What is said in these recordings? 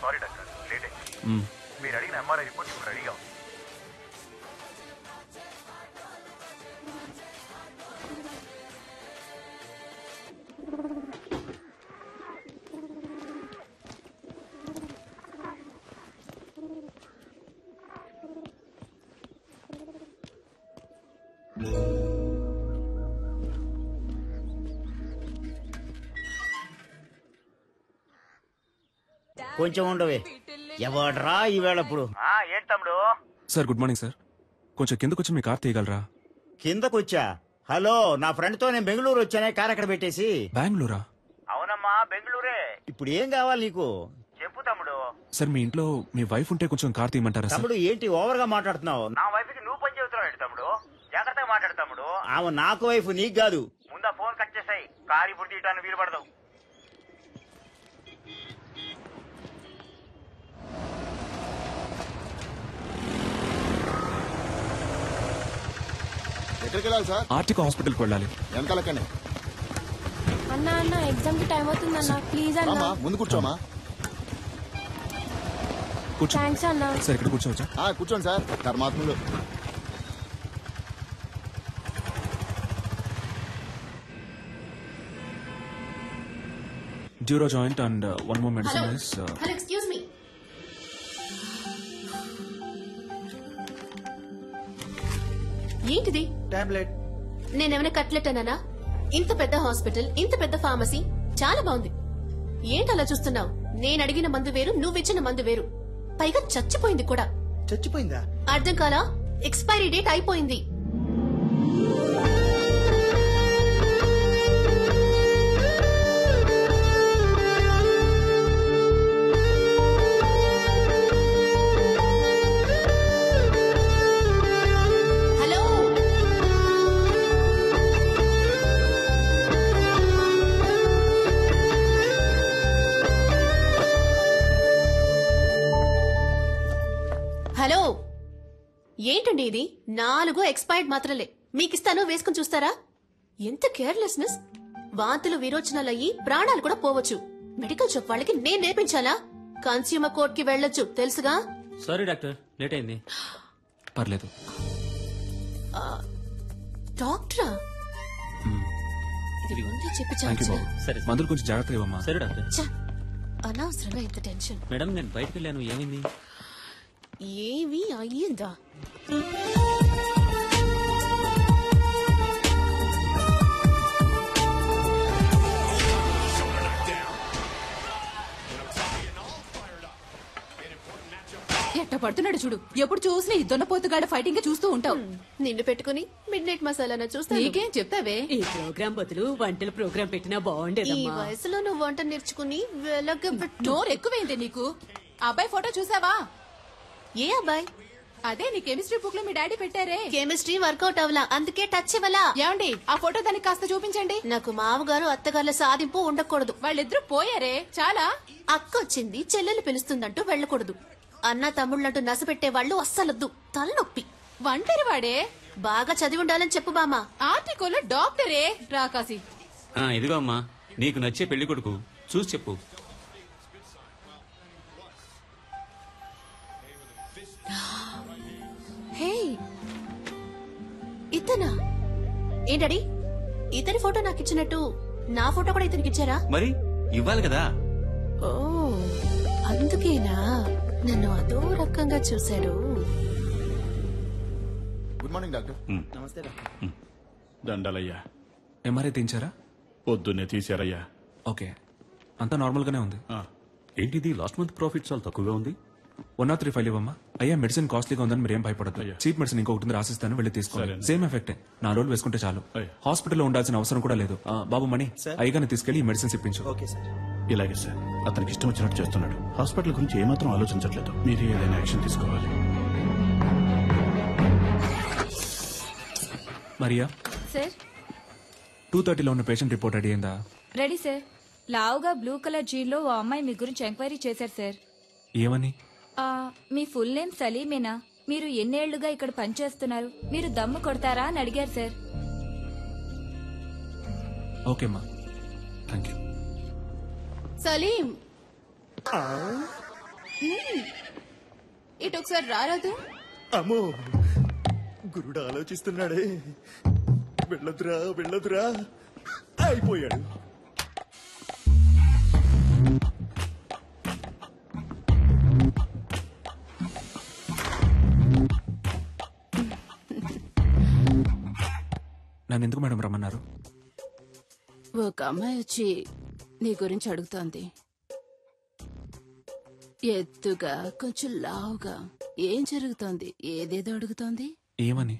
Sorry doctor, late అయింది. మీరు అడిగిన ఎంఆర్ఐ రిపోర్ట్ ఇప్పుడు రెడీగా ఉంది. కొంచెం ఉండవే. ఎవడ్రా ఈవేళ ఇప్పుడు? ఏంటి తమ్ముడు? Sir good morning sir. కొంచెం కిందకొచ్చి మీ కార్ తీయగలరా? కిందకొచ్చా? హలో, నా ఫ్రెండ్ తో నేను బెంగళూరు వచ్చానే, కార్ అక్కడ పెట్టేసి. బెంగళూరా? అవునమ్మా, బెంగళూరే. ఇప్పుడు ఏం కావాలి నీకు? చెప్పు తమ్ముడు. సార్ మీ ఇంట్లో మీ వైఫ్ ఉంటే కొంచెం కార్ తీయమంటారా సార్? తమ్ముడు ఏంటి ఓవర్ గా మాట్లాడుతున్నావు? నా వైఫ్ కి నువ్వు పని చెబుతున్నావు తమ్ముడు. జాగ్రత్తగా మాట్లాడు తమ్ముడు. ఆమె నాకు వైఫ్, నీకు కాదు. ముందా ఫోన్ కట్ చేసాయి. కారు ఇప్పుడు తీయటానికి వీలు పడదు. ఎక్కడికి వెళ్ళాలి సార్? ఆర్టిక్ హాస్పిటల్కి వెళ్ళాలి. వెనకాలక్కనే. అన్నా అన్న ఎగ్జామ్ కి టైం అవుతుంది అన్న, ప్లీజ్ అన్న. ముందు కూర్చోమా. కూర్చో. థ్యాంక్స్ అన్న. సార్ ఇక్కడ కూర్చోవచ్చా? కూర్చోండి సార్. ధర్మాత్ములు. డ్యూరో joint and one more medicine is hello, excuse me. ఏంటిది? టాబ్లెట్. నేనేమైనా కట్లెట్ అన్నానా? ఇంత పెద్ద హాస్పిటల్, ఇంత పెద్ద ఫార్మసీ, చాలా బాగుంది. ఏంటి అలా చూస్తున్నావు? నేను అడిగిన మందు వేరు, నువ్విచ్చిన మందు వేరు. పైగా చచ్చిపోయింది కూడా. చచ్చిపోయిందా? అర్థం కాలా? ఎక్స్పైరీ డేట్ అయిపోయింది. హలో, ఏంటండి ఇది? 4 ఎక్స్పైర్డ్ మాత్రలే మీకిస్తాను, వేసుకుని చూస్తారా? ఎంత కేర్లెస్నెస్! వాంతులు విరోచనాలయ్యి ప్రాణాలు కూడా పోవచ్చు. మెడికల్ షాప్ వాళ్ళకి నేను నేర్పించాలా? కన్స్యూమర్ కోర్ట్ కి వెళ్ళొచ్చు, తెలుసుగా? సారీ డాక్టర్, లేట్ అయింది. పర్లేదు. డాక్టరా? ఇది ముందే చెప్పి చాలు. సరే మందులు కొంచెం జాగ్రత్తగా ఇవ్వమ్మా. సరే డాక్టర్. అనవసరంగా ఇంత టెన్షన్. మేడం నేను బయటకు వెళ్ళాను, ఏమైంది? ఏవి అయ్యిందా? ఎట్ట పడుతున్నాడు చూడు. ఎప్పుడు చూసినా ఈ దొన్నపోతుగాడ ఫైటింగ్ చూస్తూ ఉంటావు. నిన్ను పెట్టుకుని మిడ్ నైట్ మసాలా చూస్తా. నీకేం చెప్తావే? ఈ ప్రోగ్రామ్ బదులు వంటల ప్రోగ్రామ్ పెట్టినా ఈ బాగుండేదమ్మా. వయసులో నువ్వు వంట నేర్చుకుని నోరు ఎక్కువైంది నీకు. అబ్బాయి ఫోటో చూసావా? ఏ అబ్బాయి? అదే నీ కెమిస్ట్రీ బుక్ లో మీ డాడీ పెట్టారే. కెమిస్ట్రీ వర్కౌట్ అవలా, అందుకే టచ్ ఇవ్వలా. ఏమండి ఆ ఫోటో దానికి కాస్త చూపించండి. నాకు మామగారు అత్తగారుల సాధింపు ఉండకూడదు. వాళ్ళిద్దరూ పోయారే చాలా. అక్కొచ్చింది, చెల్లెలు పిలుస్తుందంటూ వెళ్ళకూడదు. అన్న తమ్ముళ్ళంటూ నసపెట్టే వాళ్ళు అస్సలొద్దు, తలనొప్పి. ఒంటరి వాడే. బాగా చదివి ఉండాలని చెప్పు బామా. ఆర్టికల్ డాక్టరే రాకాసి. ఇదిగో అమ్మా, నీకు నచ్చే పెళ్లి కొడుకు చూసి చెప్పు. హే, ఇతనా? ఏంటడి ఇతని ఫోటో నాకు ఇచ్చినట్టు నా ఫోటో కూడా ఇతనికి ఇచ్చారా? మరి ఇవ్వాలి కదా. ఓ, అందుకేనా నన్ను అదో రకంగా చూశాడు. Good morning doctor. నమస్తే డాక్టర్. దండలయ్యా. ఎంఆర్ఐ తీయించారా? పొద్దున్నే తీశారయ్యా. ఓకే, అంతా నార్మల్ గానే ఉంది. ఏంటిది లాస్ట్ మంత్ ప్రాఫిట్ చాలా తక్కువగా ఉంది. 103 ఫైల్ ఇవ్వమ్మా. అయ్యా మెడిసిన్ కాస్ట్లీగా ఉందని మీరేం భయపడదు. చీప్ మెడిసిన్ ఇంకొకటి రాసిస్తాను, వెళ్ళి తీసుకోండి. సేమ్ ఎఫెక్టే, 4 రోజులు వేసుకుంటే చాలు. హాస్పిటల్లో ఉండాల్సిన అవసరం కూడా లేదు. బాబు మణి, అయ్యగానే తీసుకెళ్లి ఈ మెడిసిన్స్ ఇప్పించు. Okay sir. ఇలాగే సార్, అతనికి ఇష్టం వచ్చినట్టు చేస్తున్నాడు. హాస్పిటల్ గురించి ఏమాత్రం ఆలోచించట్లేదు. మీరు ఏదైనా యాక్షన్ తీసుకోవాలి. మరియా సార్, 2:30లో ఉన్న పేషెంట్ రిపోర్ట్ రెడీ అయిందా? Ready sir. లావుగా బ్లూ కలర్ జీన్లో ఓ అమ్మాయి మీ గురించి ఎంక్వైరీ చేశారు సార్. ఏమని? మీ ఫుల్ నేమ్ సలీమేనా? మీరు ఎన్నేళ్లుగా ఇక్కడ పనిచేస్తున్నారు? మీరు దమ్ము కొడతారా అని అడిగారు సార్. ఓకేమ్మా, థ్యాంక్ యూ. సలీం, ఇటు ఒకసారి రారాదు. అమ్మో గురుడు ఆలోచిస్తున్నాడే. వెళ్ళొద్దురా వెళ్ళొద్దురా అయిపోయాడు. నన్ను ఎందుకు మేడం రమ్మన్నారు? ఒక అమ్మాయి వచ్చి నీ గురించి అడుగుతోంది. ఎత్తుగా కొంచెం లావుగా. ఏం జరుగుతోంది? ఏదేదో అడుగుతోంది. ఏమని?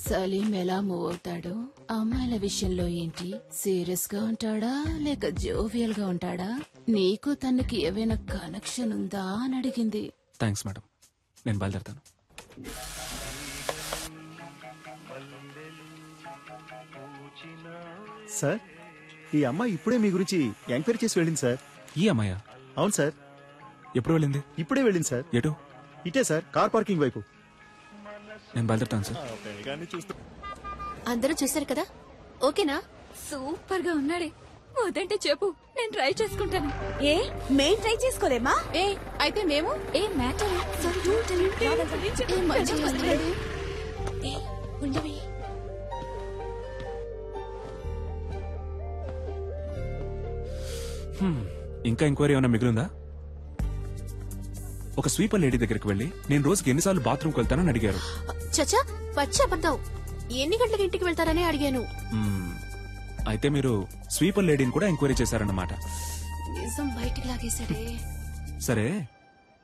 సలీం ఎలా మూవ్ అవుతాడు, అమ్మాయిల విషయంలో ఏంటి, సీరియస్ గా ఉంటాడా లేక జోవియల్ గా ఉంటాడా, నీకు తనకి ఏవైనా కనెక్షన్ ఉందా అని అడిగింది. థ్యాంక్స్ మేడం, నేను బయలుదేరుతాను. సార్ ఈ అమ్మాయి ఇప్పుడే మీ గురించి ఎంక్వైరీ చేసి వెళ్ళింది సార్. ఈ అమ్మాయా? అవును సార్. ఎప్పుడు వెళ్ళింది? ఇప్పుడే వెళ్ళింది సార్. ఎటు? ఇటే సార్, కార్ పార్కింగ్ వైపు. నేను బయలుదేరుతాను సార్. అందరూ చూసారు కదా, ఓకేనా? సూపర్ గా ఉన్నాడే. వద్దంటే చెప్పు, నేను ట్రై చేసుకుంటాను. ఏ మేం ట్రై చేసుకోలేమా? ఏ అయితే మేము ఏ మ్యాటర్ ఉండవి. ఇంకా ఎంక్వైరీ ఏమైనా మిగిలిందా? ఒక స్వీపర్ లేడీ దగ్గరికి వెళ్ళి నేను రోజుకి ఎన్నిసార్లు బాత్రూమ్కి వెళ్తానని అడిగారు. చచ్చా పచ్చి అబద్ధం. ఎన్ని గంటలకు ఇంటికి వెళ్తారని అడిగాను. అయితే మీరు స్వీపర్ లేడీని కూడా ఎంక్వైరీ చేశారన్నమాట. నిజం బయటికి లాగేశాడే. సరే,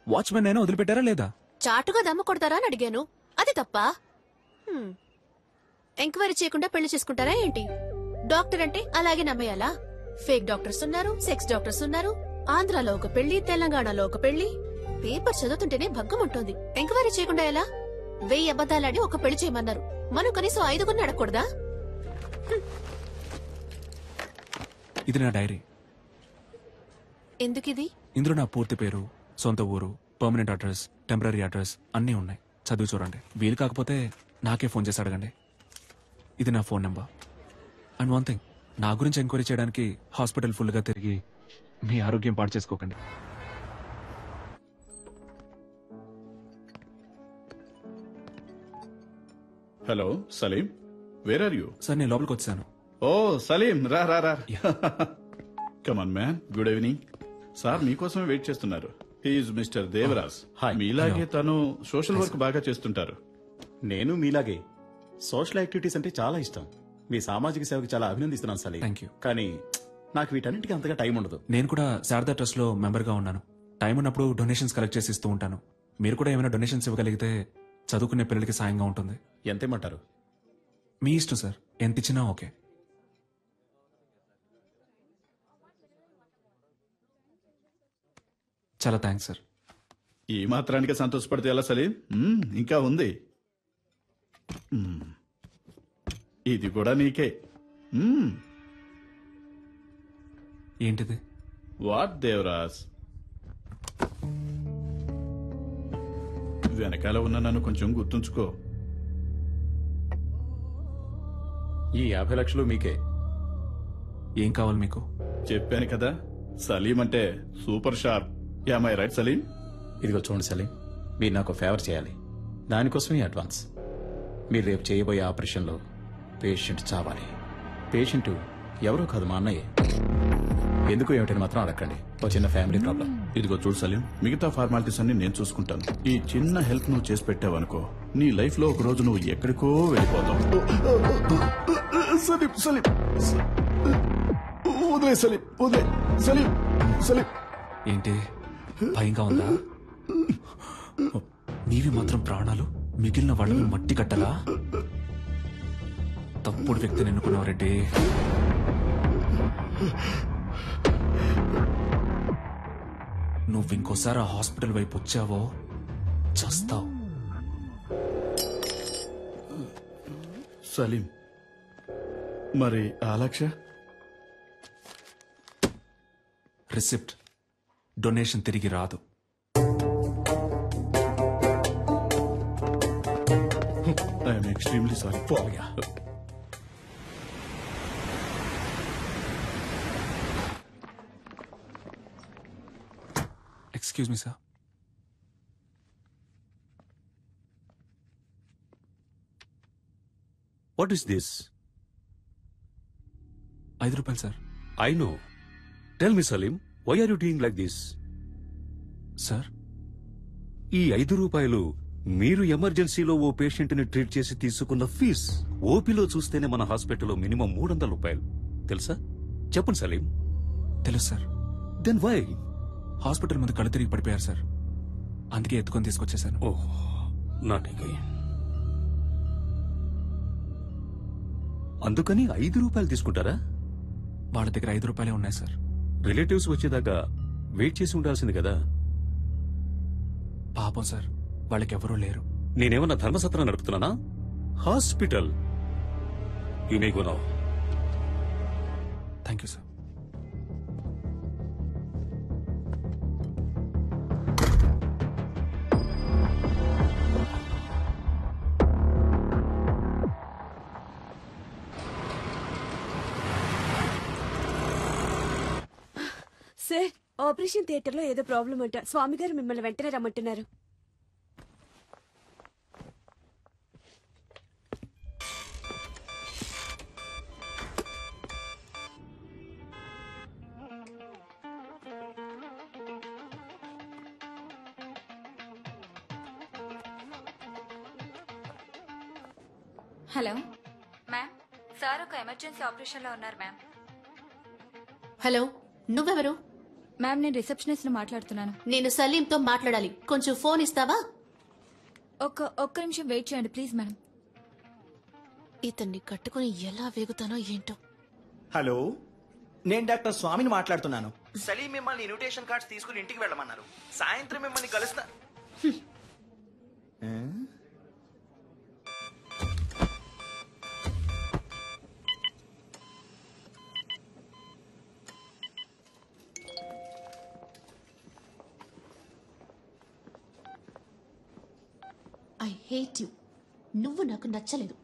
వాచ్మెన్ అయినా వదిలిపెట్టారా లేదా? చాటుగా దమ్ము కొడతారా అని అడిగాను. అది తప్ప? ఎంక్వైరీ చేయకుండా పెళ్లి చేసుకుంటారా ఏంటి? డాక్టర్ అంటే అలాగే నమ్మేయాలా? ఫేక్ డాక్టర్స్ ఉన్నారు, సెక్స్ డాక్టర్స్ ఉన్నారు. ఆంధ్రాలో ఒక పెళ్లి, తెలంగాణలో ఒక పెళ్లి. పేపర్ చదువుతుంటేనే భగ్గం ఉంటుంది. ఎంక్వైరీ చేయకుండా ఎలా? 1000 అబద్దాలాడి ఒక పెళ్లి చేయమన్నారు. మనం కనీసం 5 అడగకూడదా? ఇది నా డైరీ. ఎందుకిది? ఇందులో నా పూర్తి పేరు, సొంత ఊరు, పర్మనెంట్ అడ్రస్, టెంపరీ అడ్రస్ అన్నీ ఉన్నాయి. చదివి చూడండి. వీలు కాకపోతే నాకే ఫోన్ చేసి అడగండి. ఇది నా phone number. And one thing, నా గురించి ఎంక్వైరీ చేయడానికి హాస్పిటల్ ఫుల్ గా తిరిగి మీ ఆరోగ్యం పాడు చేసుకోకండి. Hello Salim, where are you? Sir, నేను లోపలికి వచ్చాను. ఓ సలీం, రా రా రా. Come on man, good evening. Sir మీకోసమే వెయిట్ చేస్తున్నారు. He's mister Devraj. మీలాగే తను సోషల్ వర్క్ బాగా చేస్తుంటారు. నేను మీలాగే సోషల్ యాక్టివిటీస్ అంటే చాలా ఇష్టం. మీ సామాజిక సేవకి చాలా అభినందిస్తున్నాను సలీం. Thank you. కానీ నాకు వీటన్నిటికీ అంతగా టైం ఉండదు. నేను కూడా శారదా ట్రస్ట్ లో మెంబర్ గా ఉన్నాను. టైం ఉన్నప్పుడు డొనేషన్స్ కలెక్ట్ చేసి ఇస్తూ ఉంటాను. మీరు కూడా ఏమైనా డొనేషన్స్ ఇవ్వగలిగితే చదువుకునే పిల్లలకి సాయంగా ఉంటుంది. ఎంతేమంటారు? మీ ఇష్టం సార్, ఎంత ఇచ్చినా ఓకే. చాలా థ్యాంక్స్ సార్. ఈ మాత్రానికి సంతోషపడితే ఎలా సలీం? ఇంకా ఉంది. ఇది కూడా నీకే. ఏంటిది? వాట్ దేవరాజ్? వెనకాల ఉన్న నన్ను కొంచెం గుర్తుంచుకో. ఈ 50 లక్షలు మీకే. ఏం కావాలి మీకు? చెప్పాను కదా, సలీం అంటే super sharp. Am I right Salim? ఇదిగో చూడండి సలీం, మీరు నాకు ఫేవర్ చేయాలి. దానికోసమే అడ్వాన్స్. మీరు రేపు చేయబోయే ఆపరేషన్లో పేషెంట్ చావాలి. పేషెంట్ ఎవరో కాదు, మా అన్నయ్య. ఎందుకు ఏమిటని మాత్రం అడగండి. ఒక చిన్న ఫ్యామిలీ ప్రాబ్లం. ఇదిగో చూడు సలీం, మిగతా ఫార్మాలిటీస్ అన్ని నేను చూసుకుంటాను. ఈ చిన్న హెల్ప్ నువ్వు చేసి పెట్టావనుకో, నీ లైఫ్ లో ఒక రోజు నువ్వు ఎక్కడికో వెళ్ళిపోతావు. సలీం సలీం వదిలే సలీం, వదిలే సలీం. సలీం ఏంటి భయంగా ఉందా? నీవి మాత్రం ప్రాణాలు, మిగిలిన వాళ్ళని మట్టి కట్టలా? తప్పుడు వ్యక్తిని ఎన్నుకున్నావు రెడ్డి. నువ్వు ఇంకోసారి ఆ హాస్పిటల్ వైపు వచ్చావో చస్తావు. సలీం, మరి ఆ లక్ష? రిసిప్ట్. డొనేషన్ తిరిగి రాదు. I'm extremely sorry. Excuse me sir. What is this? 5 రూపాయలు sir. I know. Tell me Salim, why are you doing like this? Sir, ఈ 5 రూపాయలు మీరు ఎమర్జెన్సీలో ఓ పేషెంట్ ని ట్రీట్ చేసి తీసుకున్న ఫీజ్. ఓపీలో చూస్తేనే మన హాస్పిటల్లో మినిమం 300 రూపాయలు. తెలుసా? చెప్పండి సలీం. తెలుసు సార్. Then why? హాస్పిటల్ ముందు కళ్ళు తిరిగి పడిపోయారు సార్. అందుకే ఎత్తుకొని తీసుకొచ్చేసాను. ఓహ్, నాట్ అగైన్. అందుకని 5 రూపాయలు తీసుకుంటారా? వాళ్ళ దగ్గర 5 రూపాయలే ఉన్నాయి సార్. రిలేటివ్స్ వచ్చేదాకా వెయిట్ చేసి ఉండాల్సింది కదా. పాపం సార్, వాళ్ళకెవరూ లేరు. నేనేమన్నా ధర్మసత్రం నడుపుతున్నానా? Hospital. You may go now. Thank you sir. Sir, operation theatre లో ఏదో ప్రాబ్లం అంట. స్వామి గారు మిమ్మల్ని వెంటనే రమ్మంటున్నారు. హలో మ్యామ్, సార్ ఒక ఎమర్జెన్సీ ఆపరేషన్ లో ఉన్నారు మ్యామ్. హలో, నువ్వెవరు? మ్యామ్, నేను రిసెప్షనిస్ట్ మాట్లాడుతున్నాను. నేను సలీంతో మాట్లాడాలి. కొంచెం ఫోన్ ఇస్తావా? ఒక్క నిమిషం వెయిట్ చేయండి ప్లీజ్ మేడం. ఇతన్ని కట్టుకుని ఎలా వేగుతానో ఏంటో. హలో, నేను డాక్టర్ స్వామిని మాట్లాడుతున్నాను. సలీం మిమ్మల్ని ఇన్విటేషన్ కార్డ్స్ తీసుకుని ఇంటికి వెళ్ళమన్నారు. సాయంత్రం మిమ్మల్ని కలుస్తా. I hate you. నువ్వు నాకు నచ్చలేదు.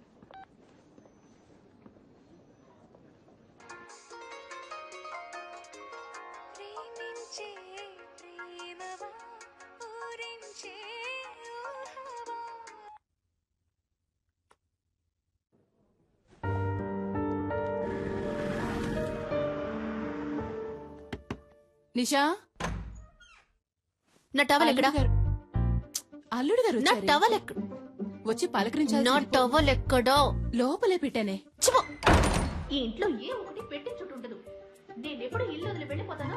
నిషా, నా టవల్ ఎక్కడా? అల్లుడు గారు నా వచ్చారే. టవల్ ఎక్కడ? వచ్చి పలకరించాలి. నా టవల్ ఎక్కడో లోపలే పెట్టానే. ఈ ఇంట్లో ఏ ఒకటి పెట్టి చుట్టూ ఉండదు. నేనెప్పుడు ఇల్లు వదిలి వెళ్ళిపోతాను.